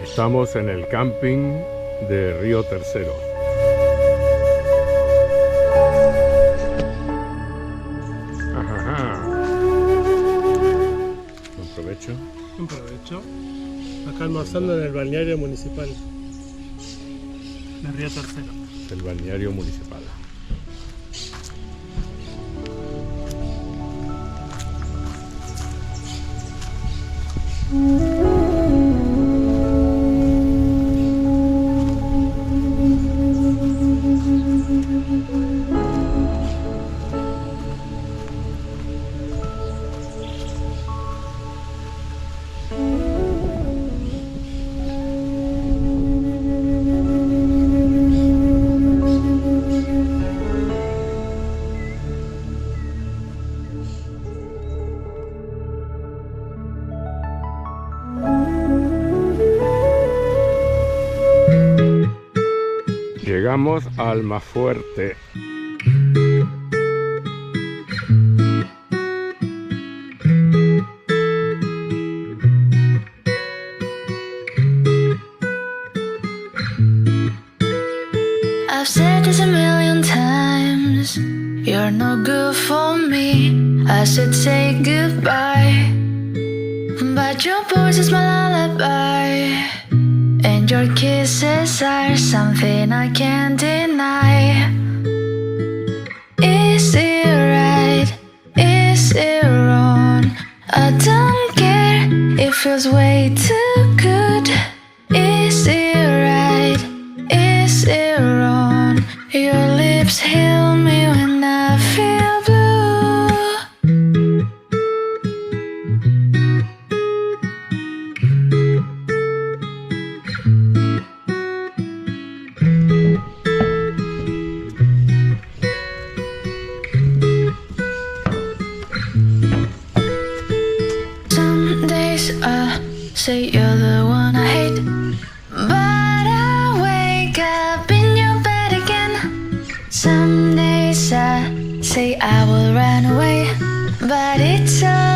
Estamos en el camping de Río Tercero. Ajá. Buen provecho. Un provecho. Acá almorzando en el balneario municipal de Río Tercero. El balneario municipal. Llegamos a Almafuerte. I've said this a million times, you're no good for me. I should say goodbye, but your voice is my lullaby, and your kisses are something I can't deny. Is it right? Is it wrong? I don't care, it feels way too good. Is it right? Is it wrong? Your lips heal me when I feel blue. Some days I say you're the one I hate, but I wake up in your bed again. Some days I say I will run away, but it's all